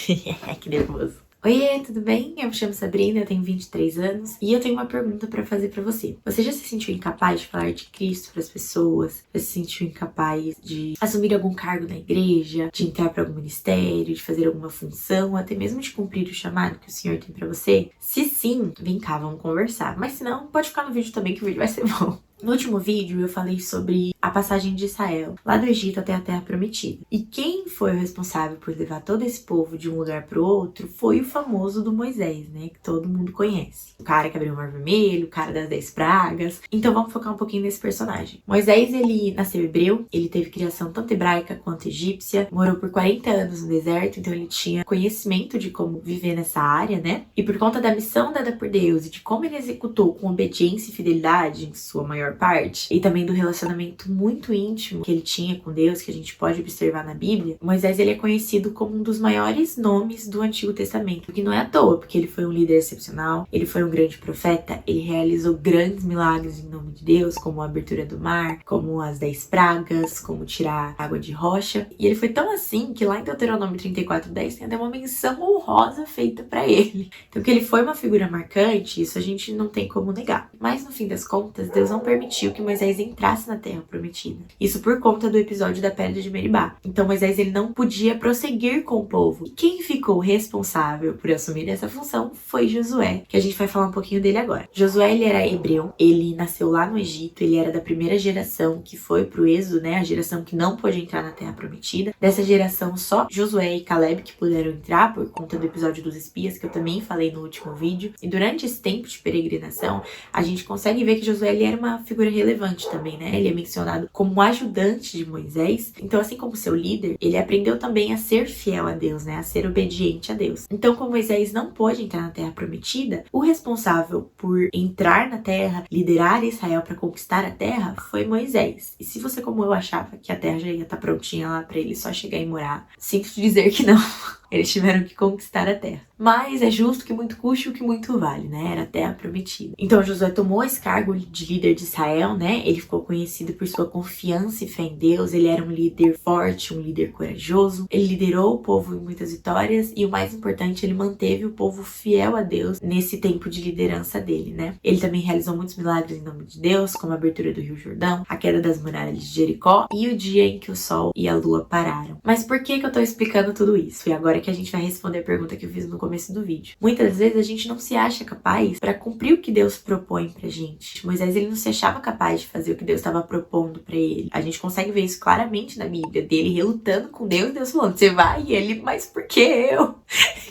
Que nervoso. Oiê, tudo bem? Eu me chamo Sabrina, eu tenho 23 anos e eu tenho uma pergunta pra fazer pra você. Você já se sentiu incapaz de falar de Cristo pras pessoas? Já se sentiu incapaz de assumir algum cargo na igreja, de entrar pra algum ministério, de fazer alguma função, até mesmo de cumprir o chamado que o Senhor tem pra você? Se sim, vem cá, vamos conversar. Mas se não, pode ficar no vídeo também que o vídeo vai ser bom. No último vídeo eu falei sobre a passagem de Israel, lá do Egito até a Terra Prometida. E quem foi o responsável por levar todo esse povo de um lugar para o outro foi o famoso do Moisés, né? Que todo mundo conhece. O cara que abriu o Mar Vermelho, o cara das 10 pragas. Então vamos focar um pouquinho nesse personagem. Moisés, ele nasceu hebreu, ele teve criação tanto hebraica quanto egípcia, morou por 40 anos no deserto, então ele tinha conhecimento de como viver nessa área, né? E por conta da missão dada por Deus e de como ele executou com obediência e fidelidade em sua maior parte, e também do relacionamento muito íntimo que ele tinha com Deus, que a gente pode observar na Bíblia, Moisés ele é conhecido como um dos maiores nomes do Antigo Testamento, o que não é à toa, porque ele foi um líder excepcional, ele foi um grande profeta, ele realizou grandes milagres em nome de Deus, como a abertura do mar, como as 10 pragas, como tirar água de rocha, e ele foi tão assim que lá em Deuteronômio 34:10 tem até uma menção honrosa feita pra ele. Então que ele foi uma figura marcante, isso a gente não tem como negar. Mas no fim das contas, Deus não permitiu que Moisés entrasse na Terra Prometida. Isso por conta do episódio da Pedra de Meribá. Então Moisés ele não podia prosseguir com o povo. E quem ficou responsável por assumir essa função foi Josué, que a gente vai falar um pouquinho dele agora. Josué ele era hebreu, ele nasceu lá no Egito, ele era da primeira geração que foi pro êxodo, né? A geração que não pôde entrar na Terra Prometida. Dessa geração só Josué e Caleb que puderam entrar por conta do episódio dos espias, que eu também falei no último vídeo. E durante esse tempo de peregrinação, a gente consegue ver que Josué ele era uma figura relevante também, né? Ele é mencionado como ajudante de Moisés. Então, assim como seu líder, ele aprendeu também a ser fiel a Deus, né? A ser obediente a Deus. Então, como Moisés não pôde entrar na Terra Prometida, o responsável por entrar na Terra, liderar Israel para conquistar a Terra, foi Moisés. E se você, como eu, achava que a Terra já ia estar prontinha lá para ele só chegar e morar, sinto dizer que não. Eles tiveram que conquistar a terra. Mas é justo que muito custe o que muito vale, né? Era a terra prometida. Então Josué tomou esse cargo de líder de Israel, né? Ele ficou conhecido por sua confiança e fé em Deus. Ele era um líder forte, um líder corajoso. Ele liderou o povo em muitas vitórias. E o mais importante, ele manteve o povo fiel a Deus nesse tempo de liderança dele, né? Ele também realizou muitos milagres em nome de Deus, como a abertura do Rio Jordão, a queda das muralhas de Jericó e o dia em que o sol e a lua pararam. Mas por que eu tô explicando tudo isso? E agora que a gente vai responder a pergunta que eu fiz no começo do vídeo. Muitas vezes a gente não se acha capaz para cumprir o que Deus propõe pra gente. Moisés ele não se achava capaz de fazer o que Deus estava propondo pra ele. A gente consegue ver isso claramente na Bíblia, dele relutando com Deus, Deus falando, você vai? E ele, mas por que eu?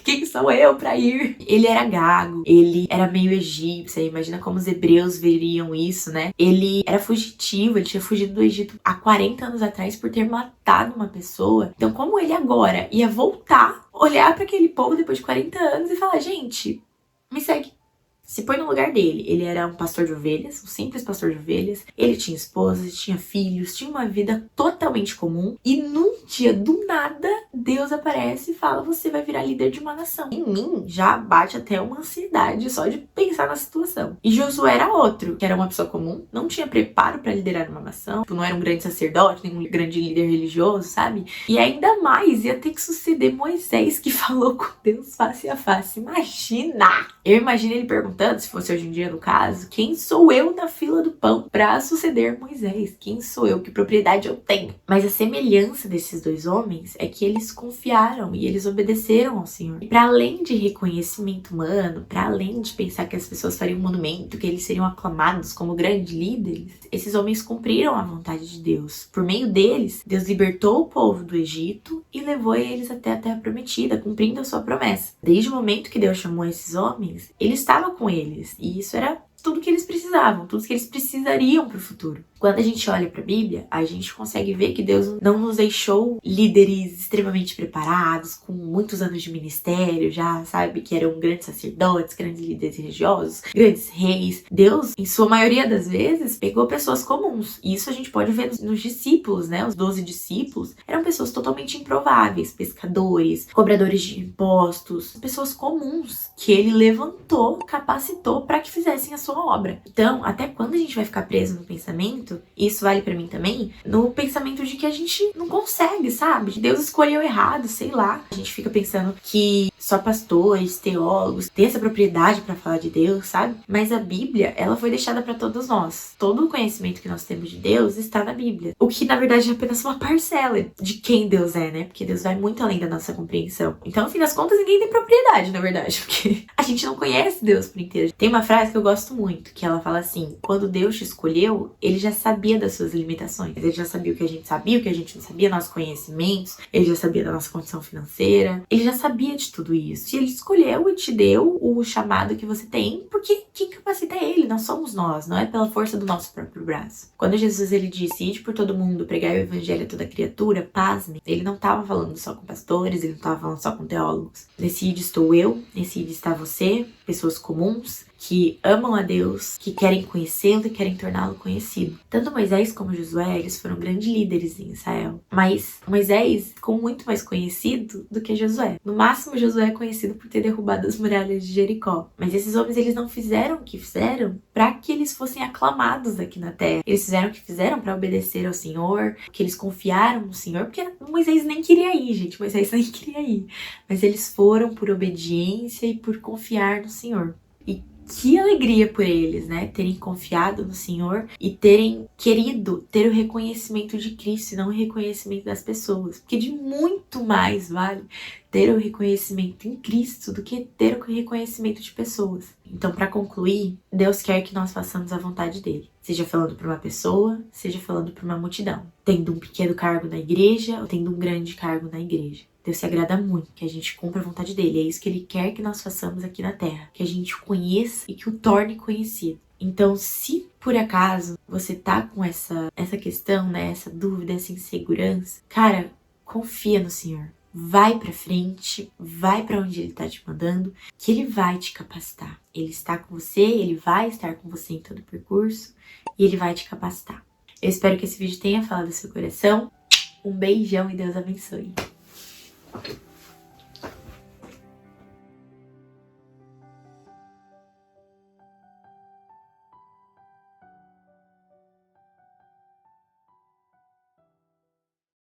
Quem sou eu pra ir? Ele era gago, ele era meio egípcio, imagina como os hebreus veriam isso, né? Ele era fugitivo, ele tinha fugido do Egito há 40 anos atrás por ter matado uma pessoa. Então como ele agora ia voltar, olhar para aquele povo depois de 40 anos e falar, gente, me segue. Se põe no lugar dele. Ele era um pastor de ovelhas, um simples pastor de ovelhas. Ele tinha esposa, tinha filhos, tinha uma vida totalmente comum. E num dia, do nada, Deus aparece e fala, você vai virar líder de uma nação. Em mim, já bate até uma ansiedade só de pensar na situação. E Josué era outro, que era uma pessoa comum, não tinha preparo para liderar uma nação. Não era um grande sacerdote, nem um grande líder religioso, sabe? E ainda mais, ia ter que suceder Moisés, que falou com Deus face a face. Imagina! Eu imagino ele perguntando, se fosse hoje em dia no caso, quem sou eu na fila do pão para suceder Moisés? Quem sou eu? Que propriedade eu tenho? Mas a semelhança desses dois homens é que eles confiaram e eles obedeceram ao Senhor. E para além de reconhecimento humano, para além de pensar que as pessoas fariam um monumento, que eles seriam aclamados como grandes líderes, esses homens cumpriram a vontade de Deus. Por meio deles, Deus libertou o povo do Egito e levou eles até a Terra Prometida, cumprindo a sua promessa. Desde o momento que Deus chamou esses homens, ele estava com eles. E isso era tudo que eles precisavam, tudo que eles precisariam para o futuro. Quando a gente olha para a Bíblia, a gente consegue ver que Deus não nos deixou líderes extremamente preparados, com muitos anos de ministério, já sabe, que eram grandes sacerdotes, grandes líderes religiosos, grandes reis. Deus, em sua maioria das vezes, pegou pessoas comuns. E isso a gente pode ver nos discípulos, né? Os 12 discípulos eram pessoas totalmente improváveis, pescadores, cobradores de impostos, pessoas comuns que ele levantou, capacitou para que fizessem a sua obra. Então, até quando a gente vai ficar preso no pensamento muito, e isso vale pra mim também, no pensamento de que a gente não consegue, sabe? Deus escolheu errado, sei lá. A gente fica pensando que só pastores, teólogos têm essa propriedade pra falar de Deus, sabe? Mas a Bíblia, ela foi deixada pra todos nós. Todo o conhecimento que nós temos de Deus está na Bíblia. O que, na verdade, é apenas uma parcela de quem Deus é, né? Porque Deus vai muito além da nossa compreensão. Então, no fim das contas, ninguém tem propriedade, na verdade, porque a gente não conhece Deus por inteiro. Tem uma frase que eu gosto muito, que ela fala assim: quando Deus te escolheu, ele já sabia das suas limitações. Ele já sabia o que a gente sabia, o que a gente não sabia, nossos conhecimentos, ele já sabia da nossa condição financeira, ele já sabia de tudo isso. E ele escolheu e te deu o chamado que você tem, porque quem capacita é ele, não somos nós, não é pela força do nosso próprio braço. Quando Jesus ele disse: ide por todo mundo, pregar o evangelho a toda criatura, pasme, ele não estava falando só com pastores, ele não estava falando só com teólogos. Nesse ide estou eu, nesse ide está você, pessoas comuns, que amam a Deus, que querem conhecê-lo e querem torná-lo conhecido. Tanto Moisés como Josué, eles foram grandes líderes em Israel. Mas Moisés ficou muito mais conhecido do que Josué. No máximo, Josué é conhecido por ter derrubado as muralhas de Jericó. Mas esses homens, eles não fizeram o que fizeram para que eles fossem aclamados aqui na terra. Eles fizeram o que fizeram para obedecer ao Senhor, que eles confiaram no Senhor, porque Moisés nem queria ir, gente. Moisés nem queria ir. Mas eles foram por obediência e por confiar no Senhor. E que alegria por eles, né? Terem confiado no Senhor e terem querido ter o reconhecimento de Cristo e não o reconhecimento das pessoas. Porque de muito mais vale ter o reconhecimento em Cristo do que ter o reconhecimento de pessoas. Então, para concluir, Deus quer que nós façamos a vontade dele. Seja falando para uma pessoa, seja falando para uma multidão. Tendo um pequeno cargo na igreja ou tendo um grande cargo na igreja. Deus se agrada muito que a gente cumpra a vontade dele. É isso que ele quer que nós façamos aqui na Terra. Que a gente o conheça e que o torne conhecido. Então, se por acaso você tá com essa questão, né, essa dúvida, essa insegurança, cara, confia no Senhor. Vai pra frente, vai pra onde ele tá te mandando, que ele vai te capacitar. Ele está com você, ele vai estar com você em todo o percurso e ele vai te capacitar. Eu espero que esse vídeo tenha falado do seu coração. Um beijão e Deus abençoe.